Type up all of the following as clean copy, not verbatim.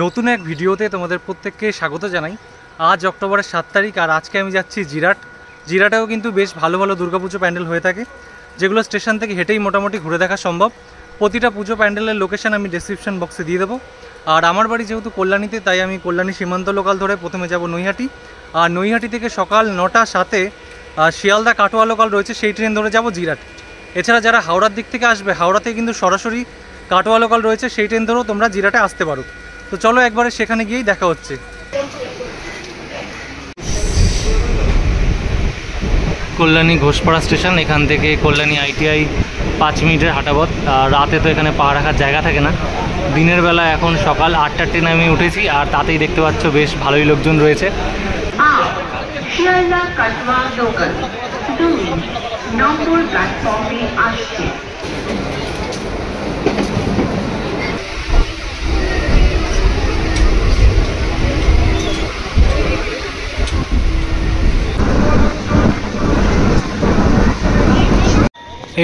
নতুন এক ভিডিওতে তোমাদের প্রত্যেককে স্বাগত জানাই। আজ অক্টোবরের 7 তারিখ আর আজকে আমি যাচ্ছি জিরাটেও কিন্তু বেশ ভালো ভালো দুর্গাপুজো প্যান্ডেল হয়ে থাকে, যেগুলো স্টেশন থেকে হেঁটেই মোটামুটি ঘুরে দেখা সম্ভব। প্রতিটা পুজো প্যান্ডেলের লোকেশন আমি ডেসক্রিপশন বক্সে দিয়ে দেবো। আর আমার বাড়ি যেহেতু কল্যাণীতে, তাই আমি কল্যাণী সীমান্ত লোকাল ধরে প্রথমে যাব নৈহাটি, আর নৈহাটি থেকে সকাল 9টার সাথে শিয়ালদা কাটোয়া লোকাল রয়েছে, সেই ট্রেন ধরে যাব জিরাট। এছাড়া যারা হাওড়ার দিক থেকে আসবে, হাওড়াতে কিন্তু সরাসরি কাটোয়া লোকাল রয়েছে, সেই ট্রেন ধরেও তোমরা জিরাটে আসতে পারো। তো চলো একবারে সেখানে গিয়েই দেখা হচ্ছে। কল্যাণী ঘোষপাড়া স্টেশন, এখান থেকে কল্যাণী ITI 5 মিনিটের হাঁটাপথ। আর রাতে তো এখানে পা রাখার জায়গা থাকে না। দিনের বেলা এখন সকাল 8টার ট্রেনে আমি উঠেছি, আর তাতেই দেখতে পাচ্ছ বেশ ভালোই লোকজন রয়েছে। শিয়ালদা কাটোয়া লোকাল 2 নম্বর প্ল্যাটফর্মে আসছে।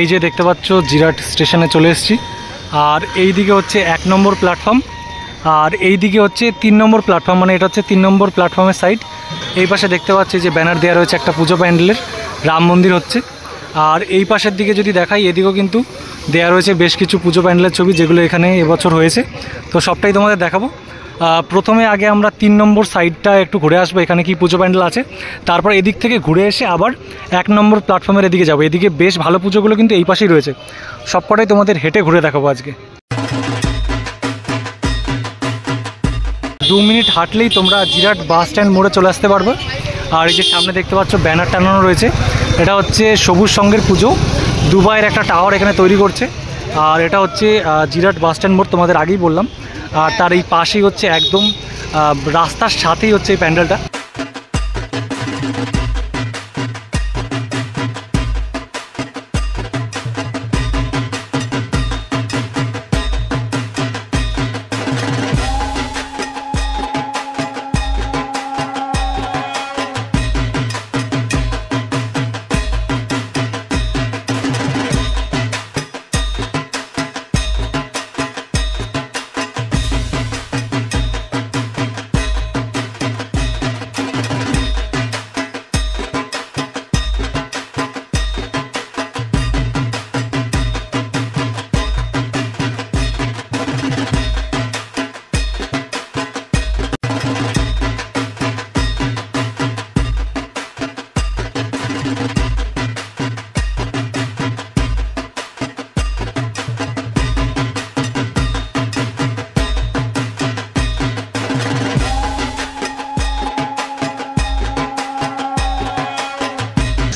এই যে দেখতে পাচ্ছ জিরাট স্টেশনে চলে এসেছি, আর এই দিকে হচ্ছে 1 নম্বর প্ল্যাটফর্ম, আর এই দিকে হচ্ছে 3 নম্বর প্ল্যাটফর্ম, মানে এটা হচ্ছে 3 নম্বর প্ল্যাটফর্মের সাইড। এই পাশে দেখতে পাচ্ছি যে ব্যানার দেওয়া রয়েছে একটা পুজো প্যান্ডেলের, রাম মন্দির হচ্ছে। আর এই পাশের দিকে যদি দেখাই, এদিকেও কিন্তু দেওয়া রয়েছে বেশ কিছু পুজো প্যান্ডেলের ছবি, যেগুলো এখানে এবছর হয়েছে। তো সবটাই তোমাদের দেখাবো। প্রথমে আগে আমরা 3 নম্বর সাইডটা একটু ঘুরে আসবো, এখানে কি পুজো প্যান্ডেল আছে। তারপর এদিক থেকে ঘুরে এসে আবার 1 নম্বর প্ল্যাটফর্মের এদিকে যাবো। এদিকে বেশ ভালো পুজোগুলো কিন্তু এই পাশেই রয়েছে, সবকটাই তোমাদের হেঁটে ঘুরে দেখাবো আজকে। 2 মিনিট হাঁটলেই তোমরা জিরাট বাস স্ট্যান্ড মোড়ে চলে আসতে পারবে। আর এই যে সামনে দেখতে পাচ্ছ ব্যানার টানানো রয়েছে, এটা হচ্ছে সবুজ সঙ্গের পুজো। দুবাইয়ের একটা টাওয়ার এখানে তৈরি করছে। আর এটা হচ্ছে জিরাট বাস স্ট্যান্ড মোড়, তোমাদের আগেই বললাম। আর তার এই পাশেই হচ্ছে একদম রাস্তার সাথেই হচ্ছে এই প্যান্ডেলটা।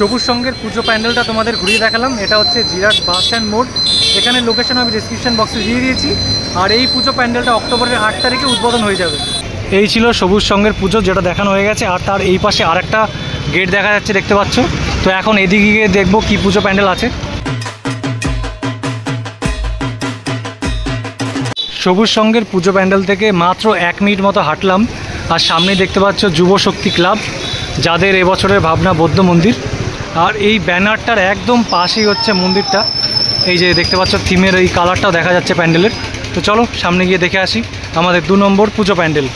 সবুজ সঙ্গের পুজো প্যান্ডেলটা তোমাদের ঘুরিয়ে দেখালাম। এটা হচ্ছে জিরাট বাস স্ট্যান্ড মোড়, এখানে লোকেশন আমি ডিসক্রিপশন বক্সে দিয়ে দিয়েছি। আর এই পুজো প্যান্ডেলটা অক্টোবরের 8 তারিখে উদ্বোধন হয়ে যাবে। এই ছিল সবুজ সঙ্গের পুজো, যেটা দেখানো হয়ে গেছে। আর তার এই পাশে আরেকটা গেট দেখা যাচ্ছে, দেখতে পাচ্ছ। তো এখন এদিকে গিয়ে দেখবো কি পুজো প্যান্ডেল আছে। সবুজ সঙ্গের পুজো প্যান্ডেল থেকে মাত্র 1 মিনিট মতো হাঁটলাম, আর সামনে দেখতে পাচ্ছ যুব শক্তি ক্লাব, যাদের এবছরের ভাবনা বৌদ্ধ মন্দির। আর এই ব্যানারটার একদম পাশেই হচ্ছে মন্দিরটা। এই যে দেখতে পাচ্ছ থিমের এই কালারটাও দেখা যাচ্ছে প্যান্ডেলের। তো চলো সামনে গিয়ে দেখে আসি আমাদের 2 নম্বর পুজো প্যান্ডেল।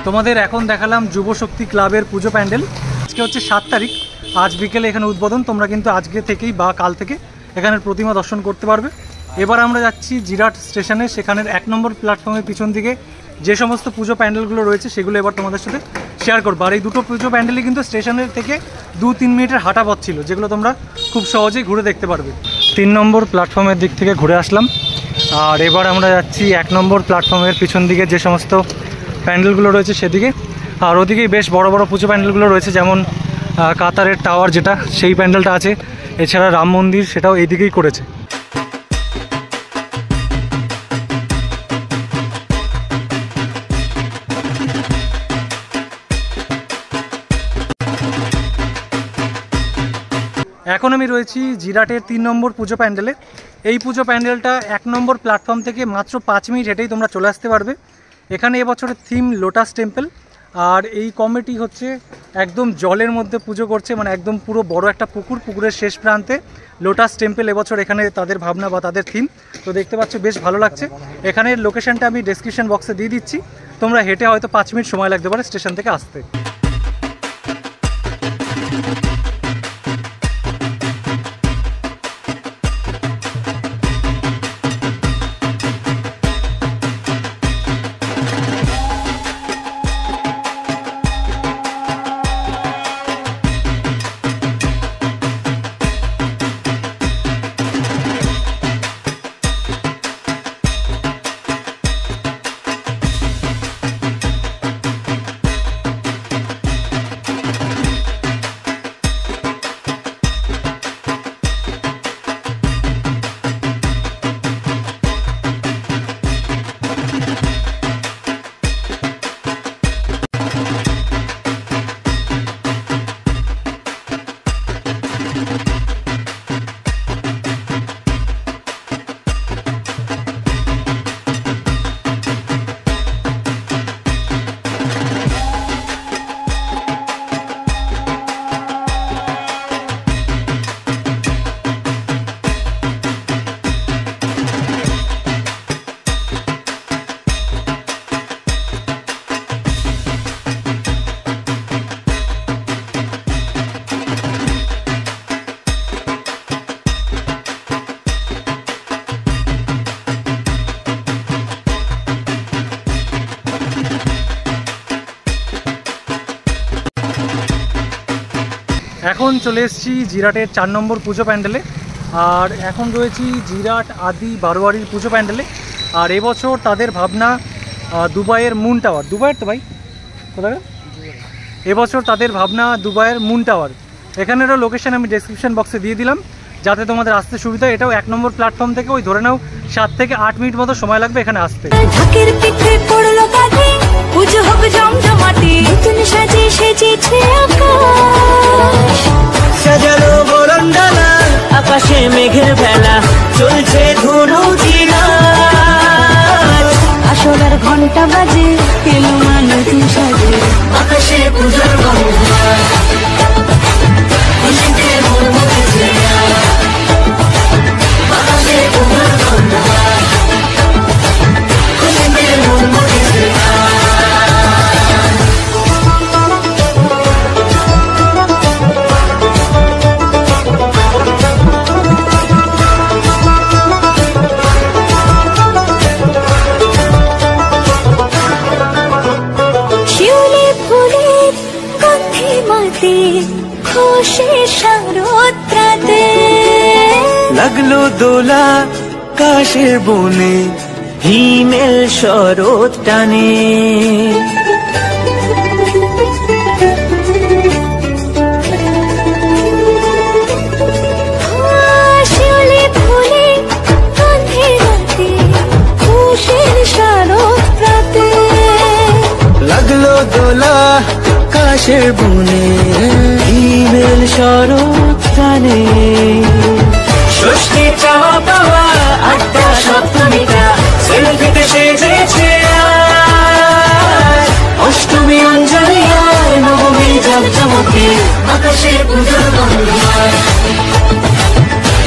তোমাদের এখন দেখালাম যুব শক্তি ক্লাবের পুজো প্যান্ডেল। আজকে হচ্ছে 7 তারিখ, আজ বিকেলে এখানে উদ্বোধন। তোমরা কিন্তু আজকে থেকেই বা কাল থেকে এখানের প্রতিমা দর্শন করতে পারবে। এবার আমরা যাচ্ছি জিরাট স্টেশনে, সেখানের 1 নম্বর প্ল্যাটফর্মের পিছন দিকে যে সমস্ত পুজো প্যান্ডেলগুলো রয়েছে সেগুলো এবার তোমাদের সাথে শেয়ার করবো। আর এই দুটো পুজো প্যান্ডেলই কিন্তু স্টেশনের থেকে 2-3 মিনিটের হাঁটা পথ ছিল, যেগুলো তোমরা খুব সহজেই ঘুরে দেখতে পারবে। 3 নম্বর প্ল্যাটফর্মের দিক থেকে ঘুরে আসলাম, আর এবার আমরা যাচ্ছি 1 নম্বর প্ল্যাটফর্মের পিছন দিকে যে সমস্ত প্যান্ডেলগুলো রয়েছে সেদিকে। আর ওদিকেই বেশ বড় বড় পুজো প্যান্ডেলগুলো রয়েছে, যেমন কাতারের টাওয়ার যেটা, সেই প্যান্ডেলটা আছে। এছাড়া রাম মন্দির, সেটাও এই দিকেই করেছে। এখন আমি রয়েছি জিরাটের 3 নম্বর পুজো প্যান্ডেলে। এই পুজো প্যান্ডেলটা 1 নম্বর প্ল্যাটফর্ম থেকে মাত্র 5 মিনিট হেঁটেই তোমরা চলে আসতে পারবে। এখানে এবছরের থিম লোটাস টেম্পল, আর এই কমিটি হচ্ছে একদম জলের মধ্যে পুজো করছে, মানে একদম পুরো বড় একটা পুকুরের শেষ প্রান্তে লোটাস টেম্পল এবছর এখানে তাদের ভাবনা বা তাদের থিম। তো দেখতে পাচ্ছ বেশ ভালো লাগছে। এখানের লোকেশনটা আমি ডেসক্রিপশন বক্সে দিয়ে দিচ্ছি, তোমরা হেঁটে হয়তো 5 মিনিট সময় লাগতে পারে স্টেশন থেকে আসতে। এখন চলে এসেছি জিরাটের 4 নম্বর পুজো প্যান্ডেলে, আর এখন রয়েছি জিরাট আদি বারোয়ারির পুজো প্যান্ডেলে। আর এবছর তাদের ভাবনা দুবাইয়ের মুন টাওয়ার, দুবাইয়ের তো ভাই কোথায়, এবছর তাদের ভাবনা দুবাইয়ের মুন টাওয়ার। এখানেরও লোকেশন আমি ডেসক্রিপশন বক্সে দিয়ে দিলাম, যাতে তোমাদের আসতে সুবিধা। এটাও 1 নম্বর প্ল্যাটফর্ম থেকে ওই ধরে নাও 7 থেকে 8 মিনিট মতো সময় লাগবে এখানে আসতে। পুজো হবে জমজমাটি, নতুন সাজে সেজেছে আকাশ, সাজানো বরণডালা, আকাশে মেঘের ভেলা, চলছে ধুনুচি নাচ, আসলার ঘন্টা বাজে, এলো মা নতুন সাজে, আকাশে পূজার গন্ধ, খুশিতে মন মুখেছে আকাশে পূজার গন্ধ, খুশিতে মন মুখেছে। লাগলো দোলা কাশের বনে, হিমেল শরৎ টানে, লাগলো দোলা কাশের বনে, হিমেল শরৎ টানে, ষষ্ঠী চাওয়া পাওয়া আড্ডা সপ্তমীটা সেলফিতে সেজেছে, অষ্টমী অঞ্জলি আর নবমী জমজমকে, আকাশে পুজোর গন্ধ,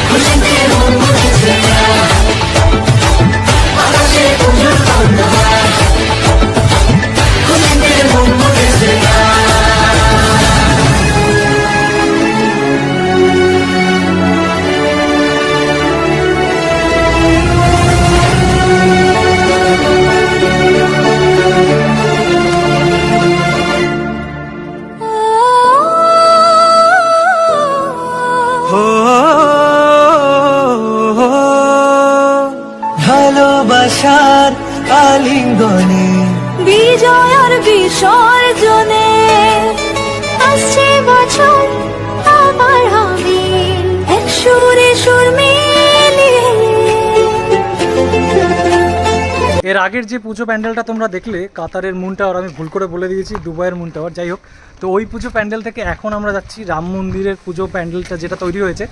খুশিতে মন মুখেছে আকাশে পুজোর গন্ধ, খুশিতে আশার আলিঙ্গনে বিজয় আর বিসর্জনে আসছে বছর আবার হবে এক সুরে সুর মিলিয়ে। এর আগের যে পুজো প্যান্ডেলটা তোমরা দেখলে কাতারের মুন টাওয়ার, আমি ভুল করে বলে দিয়েছি দুবাইয়ের মুন টাওয়ার, যাই হোক, তো ওই পুজো প্যান্ডেল থেকে এখন আমরা যাচ্ছি রাম মন্দিরের পুজো প্যান্ডেলটা যেটা তৈরি হয়েছে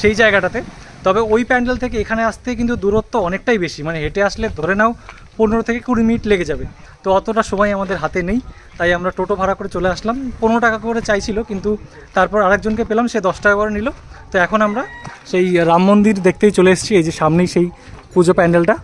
সেই জায়গাটাতে। তবে ওই প্যান্ডেল থেকে এখানে আসতে কিন্তু দূরত্ব অনেকটাই বেশি, মানে হেঁটে আসলে ধরে নাও 15 থেকে 20 মিনিট লেগে যাবে। তো অতটা সময় আমাদের হাতে নেই, তাই আমরা টোটো ভাড়া করে চলে আসলাম। 15 টাকা করে চাইছিল, কিন্তু তারপর আরেকজনকে পেলাম, সে 10 টাকা করে নিল। তো এখন আমরা সেই রাম মন্দির দেখতেই চলে এসেছি, এই যে সামনেই সেই পুজো প্যান্ডেলটা।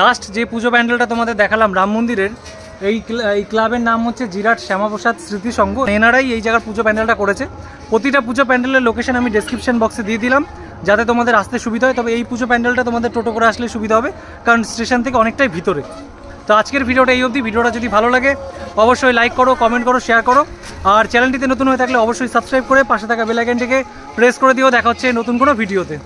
লাস্ট যে পুজো প্যান্ডেলটা তোমাদের দেখালাম রাম মন্দিরের, এই ক্লাবের নাম হচ্ছে জিরাট শ্যামাপ্রসাদ স্মৃতি সংঘ। এনারাই এই জায়গার পুজো প্যান্ডেলটা করেছে। প্রতিটা পুজো প্যান্ডেলের লোকেশন আমি ডেসক্রিপশন বক্সে দিয়ে দিলাম, যাতে তোমাদের আসতে সুবিধা হয়। তবে এই পুজো প্যান্ডেলটা তোমাদের টোটো করে আসলে সুবিধা হবে, কারণ স্টেশন থেকে অনেকটাই ভিতরে। তো আজকের ভিডিওটা এই অবধি। ভিডিওটা যদি ভালো লাগে অবশ্যই লাইক করো, কমেন্ট করো, শেয়ার করো। আর চ্যানেলটিতে নতুন হয়ে থাকলে অবশ্যই সাবস্ক্রাইব করে পাশে থাকা বেল আইকনটিকে প্রেস করে দিও। দেখা হচ্ছে নতুন কোনো ভিডিওতে।